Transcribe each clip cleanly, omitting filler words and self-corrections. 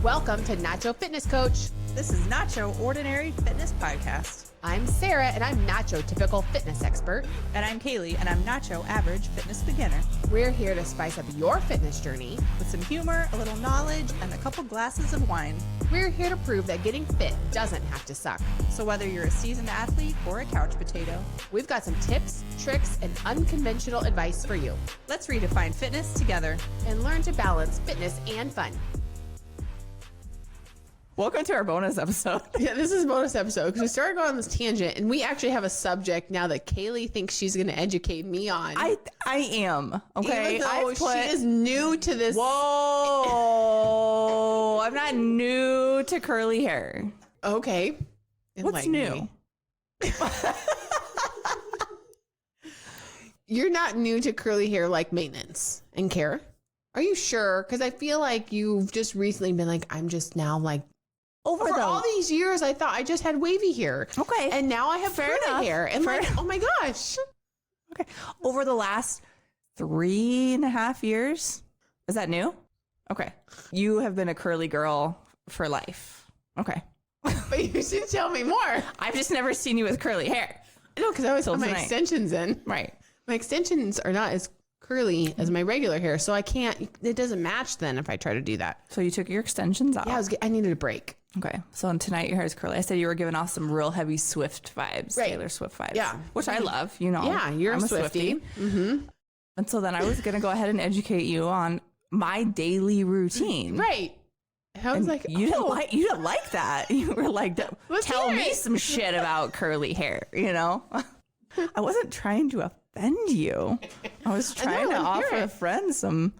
Welcome to Nacho Fitness Coach. This is Nacho Ordinary Fitness Podcast. I'm Sarah, and I'm Nacho Typical Fitness Expert. And I'm Caleigh, and I'm Nacho Average Fitness Beginner. We're here to spice up your fitness journey with some humor, a little knowledge, and a couple glasses of wine. We're here to prove that getting fit doesn't have to suck. So whether you're a seasoned athlete or a couch potato, we've got some tips, tricks, and unconventional advice for you. Let's redefine fitness together and learn to balance fitness and fun. Welcome to our bonus episode. Yeah, this is a bonus episode because we started going on this tangent, and we actually have a subject now that Caleigh thinks she's going to educate me on. I am. Okay. Even though she is new to this. Whoa. I'm not new to curly hair. Okay. What's new? You're not new to curly hair like maintenance and care. Are you sure? Because I feel like you've just recently been like, I'm just now like, for all these years, I thought I just had wavy hair. Okay. And now I have curly hair. And oh my gosh. Okay. Over the last 3.5 years. Is that new? Okay. You have been a curly girl for life. Okay. But you should tell me more. I've just never seen you with curly hair. No, because I always put my extensions in. Right. My extensions are not as curly as my regular hair. So I can't, it doesn't match then if I try to do that. So you took your extensions out? Yeah, I needed a break. Okay. So tonight your hair is curly. I said you were giving off some real heavy Swift vibes. Right. Taylor Swift vibes. Yeah. Which I love, you know. Yeah, you're I'm a Swiftie. Mm-hmm. And so then I was going to go ahead and educate you on my daily routine. Right. I was like, you didn't like that. You were like, tell me some shit about curly hair, you know? I wasn't trying to offend you. I was trying to offer a friend some.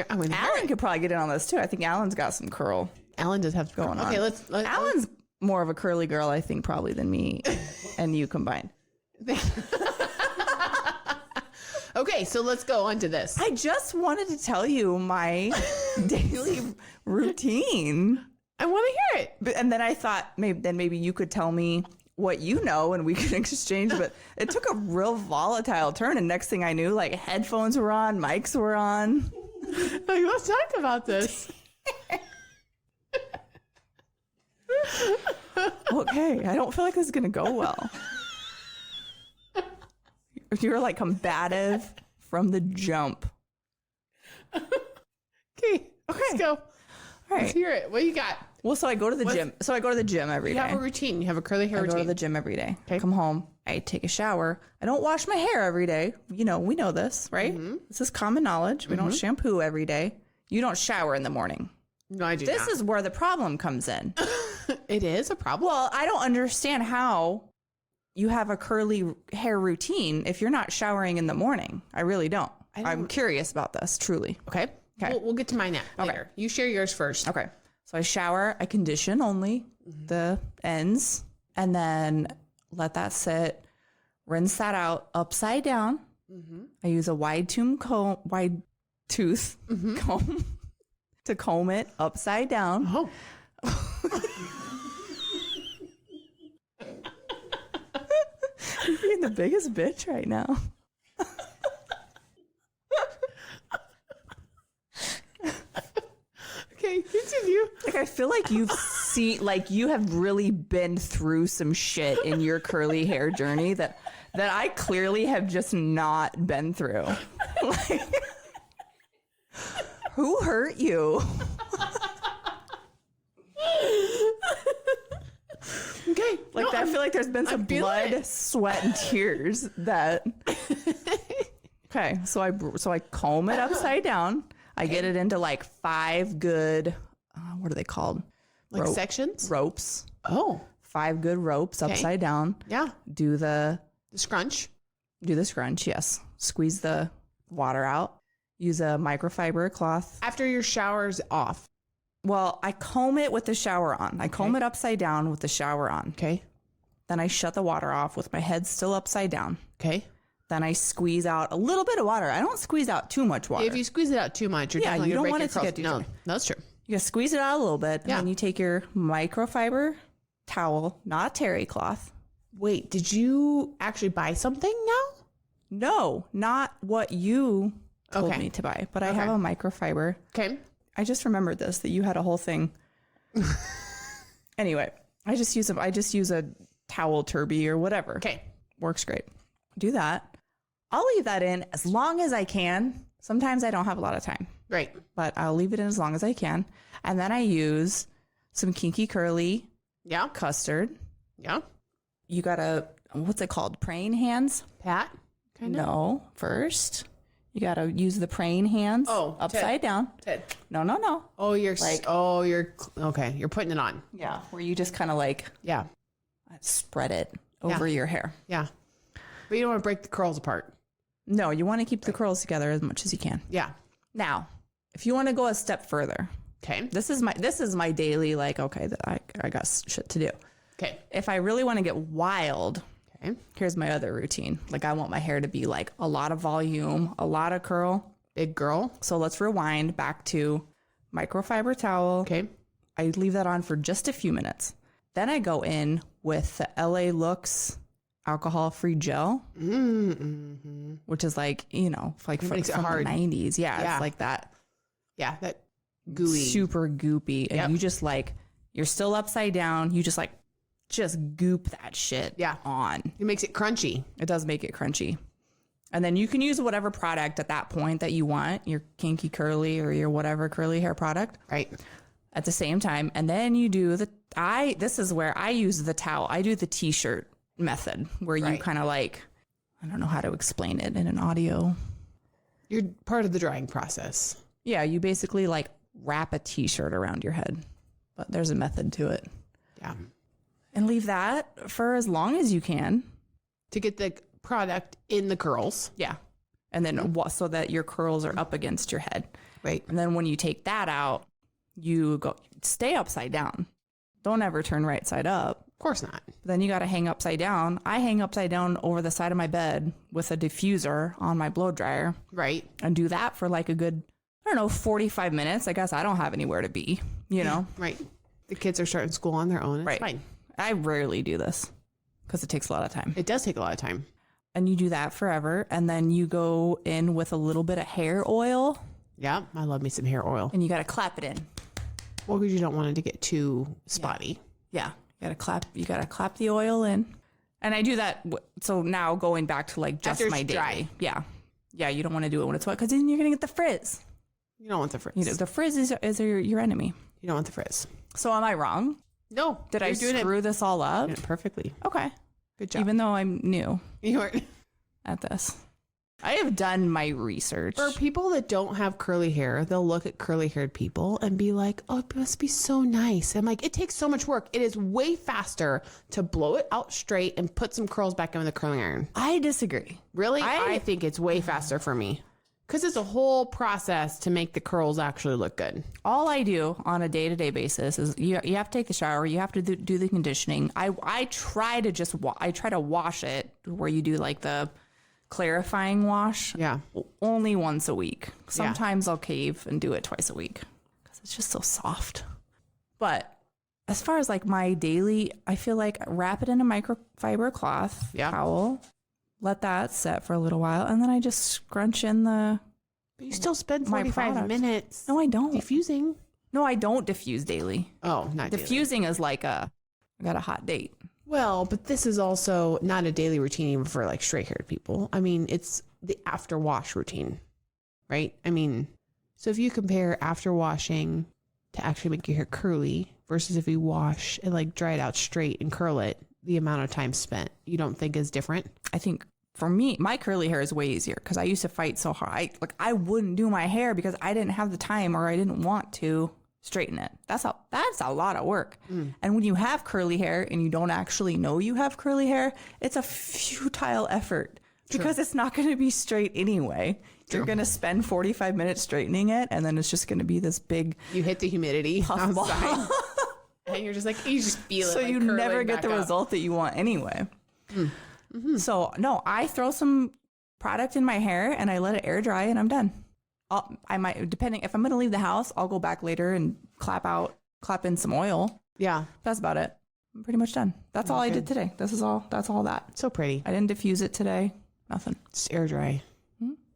Alan could probably get in on this too. I think Alan's got some curl. Alan does have going on. Okay, let's Alan's more of a curly girl, I think, probably than me and you combined. Okay, so let's go on to this. I just wanted to tell you my daily routine. I want to hear it. And then I thought maybe you could tell me what you know and we could exchange, but it took a real volatile turn. And next thing I knew, like headphones were on, mics were on. Like, let's talk about this. Okay, I don't feel like this is going to go well. You're like combative from the jump. Okay, let's go. All right. Let's hear it. What you got? Well, so I go to the gym. So I go to the gym every day. You have a routine. You have a curly hair routine. I go to the gym every day. Okay. Come home. I take a shower. I don't wash my hair every day. You know, we know this, right? Mm-hmm. This is common knowledge. We don't shampoo every day. You don't shower in the morning. No, I do not. This is where the problem comes in. It is a problem? Well, I don't understand how you have a curly hair routine if you're not showering in the morning. I really don't. I'm curious about this, truly. Okay. We'll get to mine later. You share yours first. Okay. So I shower, I condition only the ends, and then let that sit, rinse that out upside down. Mm-hmm. I use a wide tooth comb to comb it upside down. Oh. You're being the biggest bitch right now. Okay, continue. Like, I feel like you have really been through some shit in your curly hair journey that I clearly have just not been through. Like, who hurt you? Okay. Like, I feel like there's been some blood, sweat, and tears that. Okay, so I comb it upside down. I get it into like 5 good, what are they called? Like sections? Ropes. Oh. 5 good ropes upside down. Yeah. Do the scrunch. Do the scrunch, yes. Squeeze the water out. Use a microfiber cloth. After your shower's off. Well, I comb it with the shower on. I comb it upside down with the shower on. Okay. Then I shut the water off with my head still upside down. Okay. Then I squeeze out a little bit of water. I don't squeeze out too much water. If you squeeze it out too much, you're definitely going to break your curls. No, that's true. You gotta squeeze it out a little bit. And then you take your microfiber towel, not terry cloth. Wait, did you actually buy something now? No, not what you told me to buy, but I have a microfiber. Okay. I just remembered this, that you had a whole thing Anyway, I just use a towel turby or whatever. Okay. Works great. Do that. I'll leave that in as long as I can. Sometimes I don't have a lot of time. Right. But I'll leave it in as long as I can. And then I use some Kinky Curly custard. Yeah. You got what's it called? Praying hands? Pat? Kind of? No. First, you got to use the praying hands upside down. Ted. No. Oh, you're okay. You're putting it on. Yeah. Where you just kind of like spread it over your hair. Yeah. But you don't want to break the curls apart. No, you want to keep the curls together as much as you can. Yeah. Now, if you want to go a step further, okay. This is my daily that I got shit to do. Okay. If I really want to get wild, here's my other routine. Like I want my hair to be like a lot of volume, a lot of curl. Big girl. So let's rewind back to microfiber towel. Okay. I leave that on for just a few minutes. Then I go in with the LA Looks alcohol-free gel, which is like, like from the 90s. Yeah, it's like that. Yeah, that gooey. Super goopy. And you just you're still upside down. You just goop that shit on. It makes it crunchy. It does make it crunchy. And then you can use whatever product at that point that you want, your Kinky Curly or your whatever curly hair product. Right. At the same time. And then you do this is where I use the towel. I do the t-shirt method where you kind of I don't know how to explain it in an audio. You're part of the drying process. Yeah. You basically wrap a t-shirt around your head, but there's a method to it. Yeah. And leave that for as long as you can. To get the product in the curls. Yeah. And then so that your curls are up against your head. Right. And then when you take that out, you stay upside down. Don't ever turn right side up. Of course not. Then you got to hang upside down. I hang upside down over the side of my bed with a diffuser on my blow dryer. Right. And do that for a good, 45 minutes. I guess I don't have anywhere to be, Right. The kids are starting school on their own. It's fine. I rarely do this because it takes a lot of time. It does take a lot of time. And you do that forever. And then you go in with a little bit of hair oil. Yeah. I love me some hair oil. And you got to clap it in. Well, because you don't want it to get too spotty. Yeah. You got to clap the oil in. And I do that. So now going back to just after my it's day. Dry. Yeah. Yeah. You don't want to do it when it's wet because then you're going to get the frizz. You don't want the frizz. The frizz is your enemy. You don't want the frizz. So am I wrong? No. Did I screw this all up? Perfectly. Okay. Good job. Even though I'm new You are. at this. I have done my research. For people that don't have curly hair, they'll look at curly haired people and be like, oh, it must be so nice. I'm like, it takes so much work. It is way faster to blow it out straight and put some curls back in the curling iron. I disagree. Really? I think it's way faster for me. Because it's a whole process to make the curls actually look good. All I do on a day-to-day basis is you have to take the shower. You have to do the conditioning. I try to wash it where you do the clarifying wash. Yeah. Only once a week. Sometimes I'll cave and do it twice a week because it's just so soft. But as far as my daily, I feel wrap it in a microfiber cloth towel. Let that set for a little while, and then I just scrunch in the. But you still spend 45 minutes. No, I don't. Diffusing. No, I don't diffuse daily. Oh, not diffusing daily. Is I got a hot date. Well, but this is also not a daily routine even for straight haired people. I mean, it's the after wash routine, right? I mean, so if you compare after washing to actually make your hair curly versus if you wash and dry it out straight and curl it, the amount of time spent, you don't think is different? I think for me, my curly hair is way easier because I used to fight so hard. I wouldn't do my hair because I didn't have the time or I didn't want to straighten it. That's a lot of work. And when you have curly hair and you don't actually know you have curly hair, it's a futile effort because it's not going to be straight anyway. You're going to spend 45 minutes straightening it and then it's just going to be this big. You hit the humidity outside. And you're just you just feel it. So you never get the result that you want anyway. Mm-hmm. So no, I throw some product in my hair and I let it air dry and I'm done. I might, depending if I'm going to leave the house, I'll go back later and clap in some oil. Yeah. That's about it. I'm pretty much done. That's all I did today. That's all that. So pretty. I didn't diffuse it today. Nothing. Just air dry.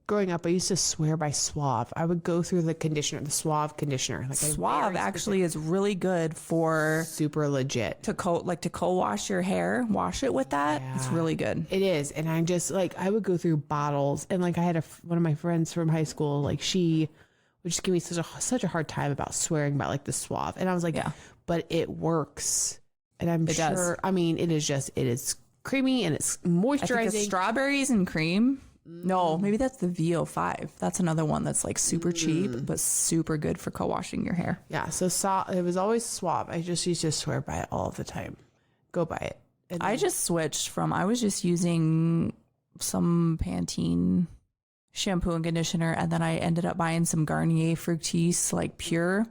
growing up, I used to swear by Suave. I would go through the conditioner, the Suave conditioner. Like Suave actually is really good for super legit to co-wash your hair. Wash it with that. Yeah. It's really good. It is. And I just like, I would go through bottles, and like I had one of my friends from high school, like she would just give me such a hard time about swearing about like the Suave. And I was like, yeah, but it works. And it does. I mean, it is creamy and it's moisturizing. I think it's strawberries and cream. No, maybe that's the VO5. That's another one that's like super cheap, but super good for co-washing your hair. Yeah. So it was always Suave. I just used to swear by it all the time. Go by it. And I just switched I was just using some Pantene shampoo and conditioner, and then I ended up buying some Garnier Fructis like pure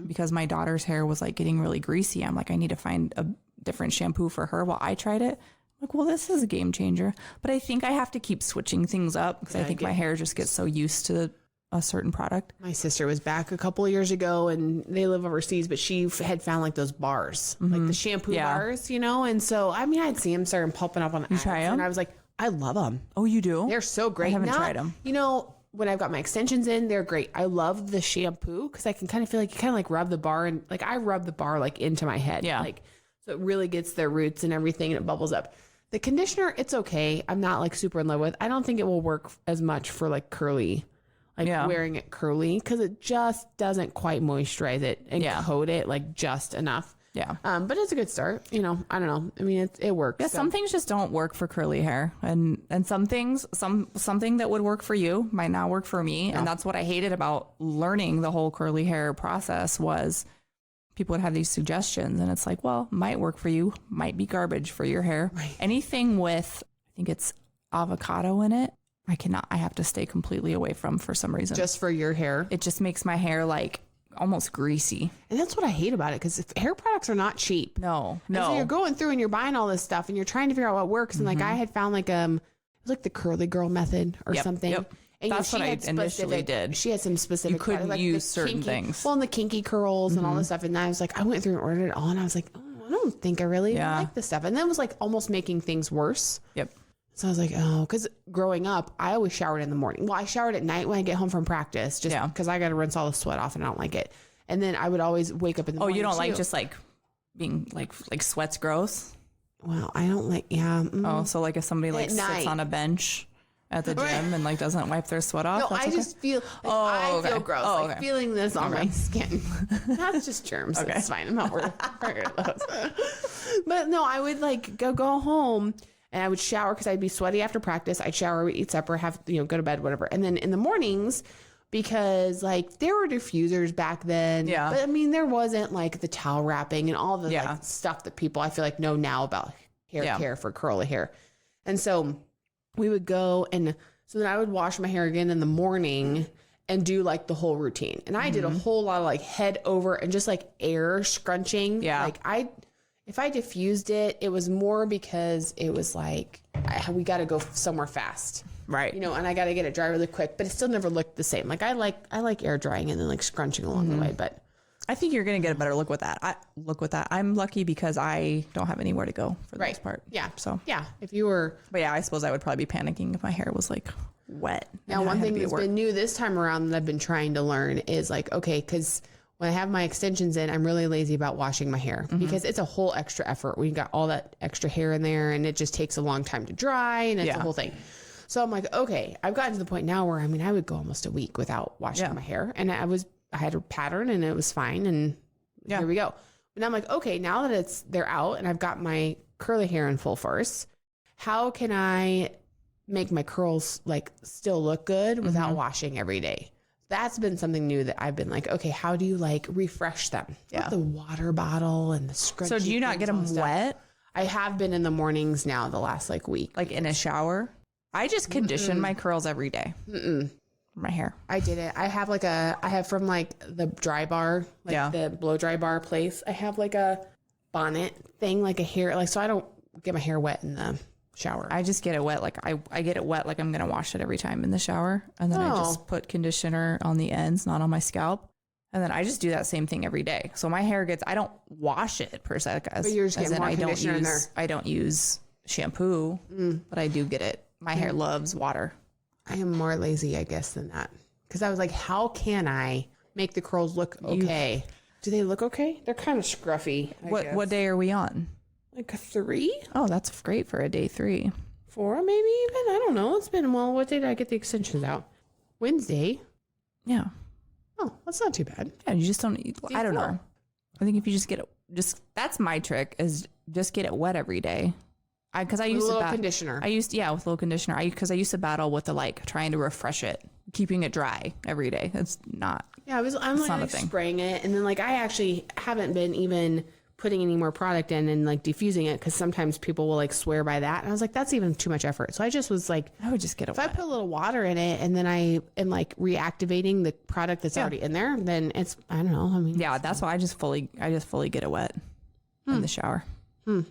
because my daughter's hair was like getting really greasy. I'm like, I need to find a different shampoo for her. Well, I tried it. I'm like, well, this is a game changer. But I think I have to keep switching things up because I think my hair just gets so used to a certain product. My sister was back a couple of years ago, and they live overseas, but she had found like those bars, like the shampoo bars, and so I mean, I'd see them starting popping up on ads, try them? and I was like, I love them. Oh, you do? They're so great. I haven't tried them. When I've got my extensions in, they're great. I love the shampoo because I can kind of feel like you kind of like rub the bar, and like I rub the bar like into my head, like so it really gets their roots and everything, and it bubbles up. The conditioner, it's okay. I'm not like super in love with. I don't think it will work as much for like curly, wearing it curly, because it just doesn't quite moisturize it and coat it like just enough. Yeah. But it's a good start. I don't know. I mean, it works. Yeah. So. Some things just don't work for curly hair, and some things, something that would work for you might not work for me. Yeah. And that's what I hated about learning the whole curly hair process was people would have these suggestions, and it's like, well, might work for you, might be garbage for your hair. Right. Anything with, I think it's avocado in it, I have to stay completely away from for some reason. Just for your hair? It just makes my hair like almost greasy. And that's what I hate about it, because hair products are not cheap. No. And so you're going through and you're buying all this stuff and you're trying to figure out what works. And like I had found like, it was like the curly girl method or something. Yep. And that's what I initially did. She had some specific. You couldn't use certain things. Well, and the kinky curls and all this stuff. And I was like, I went through and ordered it all, and I was like, oh, I don't think I really like this stuff. And then it was like almost making things worse. Yep. So I was like, oh, because growing up, I always showered in the morning. Well, I showered at night when I get home from practice, just because I got to rinse all the sweat off, and I don't like it. And then I would always wake up in the morning. Oh, you don't like just like being like sweat's gross? Well, I don't like, Oh, so like if somebody like sits on a bench at the gym and like doesn't wipe their sweat off? No, I just feel, I feel gross. Like feeling this on my skin. That's just germs. Okay. It's fine. I'm not worried about those. But no, I would like go home and I would shower because I'd be sweaty after practice. I'd shower, we'd eat supper, go to bed, whatever. And then in the mornings, because like there were diffusers back then. Yeah. But I mean, there wasn't like the towel wrapping and all the like, stuff that people I feel like know now about hair care for curly hair. And so we would go, and so then I would wash my hair again in the morning and do like the whole routine. And I did a whole lot of like head over and just like air scrunching. Yeah. Like if I diffused it, it was more because it was like, we got to go somewhere fast. Right. And I got to get it dry really quick, but it still never looked the same. Like I like air drying and then like scrunching along the way, but I think you're going to get a better look with that. I'm lucky because I don't have anywhere to go for the most part. Yeah. So yeah, if you were, but yeah, I suppose I would probably be panicking if my hair was like wet. Now, one thing that's been new this time around that I've been trying to learn is like, okay, because when I have my extensions in, I'm really lazy about washing my hair because it's a whole extra effort. We got all that extra hair in there, and it just takes a long time to dry, and it's a whole thing. So I'm like, okay, I've gotten to the point now where, I mean, I would go almost a week without washing my hair, and I had a pattern and it was fine, and here we go. But now I'm like, okay, now that they're out and I've got my curly hair in full force, how can I make my curls like still look good without washing every day? That's been something new that I've been like, okay, how do you like refresh them? Yeah. With the water bottle and the scrunchie. So do you not get them wet? I have been in the mornings now the last like week. Like in a shower? I just condition my curls every day. My hair. I did it. I have from like the dry bar, like the blow dry bar place. I have like a bonnet thing, like a hair, like, so I don't get my hair wet in the shower. I just get it wet. Like I get it wet. Like I'm going to wash it every time in the shower. And then I just put conditioner on the ends, not on my scalp. And then I just do that same thing every day. So my hair I don't wash it per se. But you're just getting more conditioner in there. I don't use shampoo, but I do get it. My hair loves water. I am more lazy, I guess, than that. Because I was like, how can I make the curls look okay? Do they look okay? They're kind of scruffy. What day are we on? Like a 3? Oh, that's great for a day 3. 4 maybe even? I don't know. It's been, well, what day did I get the extensions out? Wednesday. Yeah. Oh, that's not too bad. Yeah, you just don't, I don't know. I think if you just get it, that's my trick is just get it wet every day. Because I used with a little conditioner. With a little conditioner. Because I used to battle with trying to refresh it, keeping it dry every day. That's not. Yeah, I'm like spraying it, and then like I actually haven't been even putting any more product in and like diffusing it because sometimes people will like swear by that, and I was like, that's even too much effort. So I just was like, I would just get it. If I put a little water in it, and then I am like reactivating the product that's already in there, then it's I don't know. I mean, yeah, that's why I just fully get it wet in the shower. And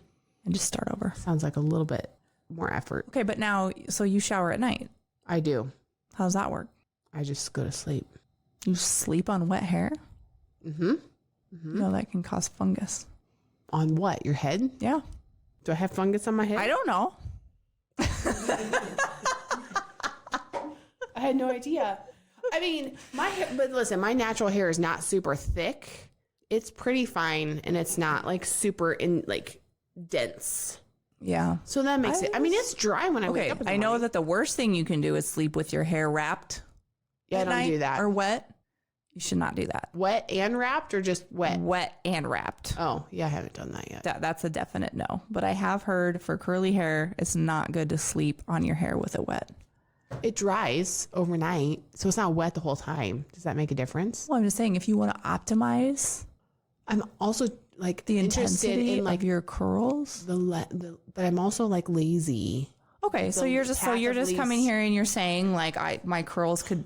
just start over. Sounds like a little bit more effort. Okay, but now, so you shower at night. I do. How does that work? I just go to sleep. You sleep on wet hair? Mm-hmm. You know, that can cause fungus. On what? Your head? Yeah. Do I have fungus on my head? I don't know. I had no idea. I mean, but listen, my natural hair is not super thick. It's pretty fine, and it's not like super dense. Yeah. So that makes it. I mean, it's dry when I wake up. I know that the worst thing you can do is sleep with your hair wrapped. Yeah, I don't do that. Or wet. You should not do that. Wet and wrapped, or just wet? Wet and wrapped. Oh, yeah, I haven't done that yet. That's a definite no. But I have heard for curly hair, it's not good to sleep on your hair with it wet. It dries overnight, so it's not wet the whole time. Does that make a difference? Well, I'm just saying, if you want to optimize, I'm also like the intensity in like your curls. But I'm also like lazy. Okay, so you're just coming here and you're saying like my curls could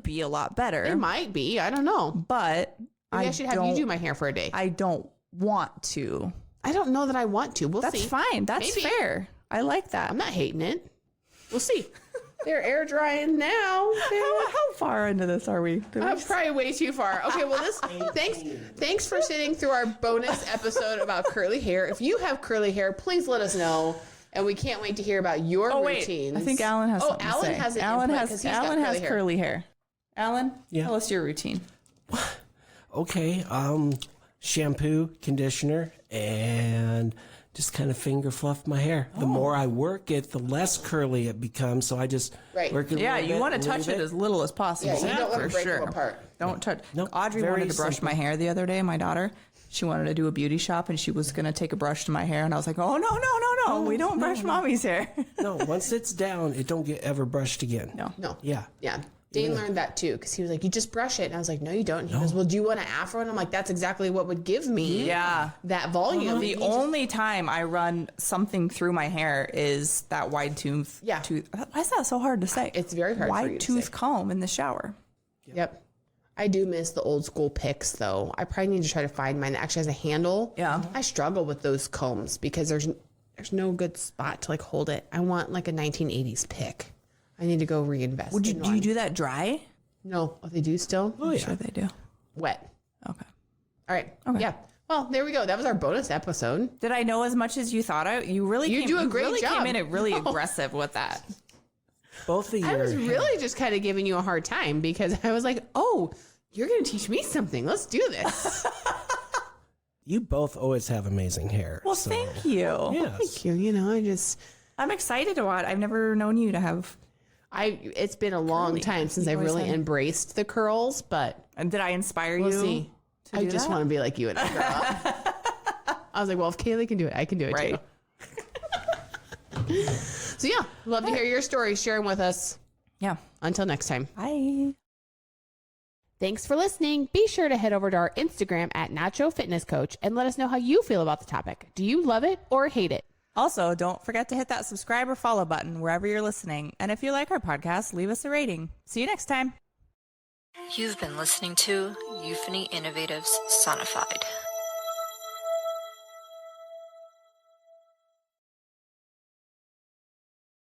be a lot better. It might be. I don't know. But maybe I should have you do my hair for a day. I don't want to. I don't know that I want to. We'll see. That's fine. That's fair. I like that. I'm not hating it. We'll see. They're air drying now. How far into this are we? Probably way too far. Okay, well, thanks for sitting through our bonus episode about curly hair. If you have curly hair, please let us know. And we can't wait to hear about your routines. I think Alan has something Alan to say. Alan has curly hair. Alan, tell us your routine. Okay, shampoo, conditioner, and just kind of finger fluff my hair. The more I work it, the less curly it becomes. So I just work it. Yeah, you want to touch it as little as possible. Yeah, you don't want to break them apart. Don't touch. Nope, Audrey wanted to brush my hair the other day. My daughter, she wanted to do a beauty shop, and she was gonna take a brush to my hair, and I was like, "Oh no, we don't brush mommy's hair." No, once it's down, it don't get ever brushed again. No. Yeah. Dane learned that too, because he was like, you just brush it. And I was like, no, you don't. And he goes, well, do you want an afro? And I'm like, that's exactly what would give me that volume. The only time I run something through my hair is that wide tooth. Yeah. Why is that so hard to say? It's very hard for you wide to tooth say. comb in the shower. Yep. I do miss the old school picks, though. I probably need to try to find mine that actually has a handle. Yeah. I struggle with those combs because there's no good spot to like hold it. I want like a 1980s pick. I need to go reinvest. Do you do that dry? No. Oh, they do still? Oh, yeah. Sure they do. Wet. Okay. All right. Okay. Yeah. Well, there we go. That was our bonus episode. Did I know as much as you thought? You really do a great job. Came in really aggressive with that. Both of you. I was really just kind of giving you a hard time because I was like, oh, you're going to teach me something. Let's do this. You both always have amazing hair. Well, thank you. Yes. Thank you. I'm excited about it. I've never known you to have. It's been a long time since I've really embraced the curls, but. And did I inspire you? See. I just want to be like you and I grow up. I was like, well, if Caleigh can do it, I can do it too. So yeah, love to hear your story. Share them with us. Yeah. Until next time. Bye. Thanks for listening. Be sure to head over to our Instagram at Nacho Fitness Coach and let us know how you feel about the topic. Do you love it or hate it? Also, don't forget to hit that subscribe or follow button wherever you're listening. And if you like our podcast, leave us a rating. See you next time. You've been listening to Euphony Innovatives Sonified.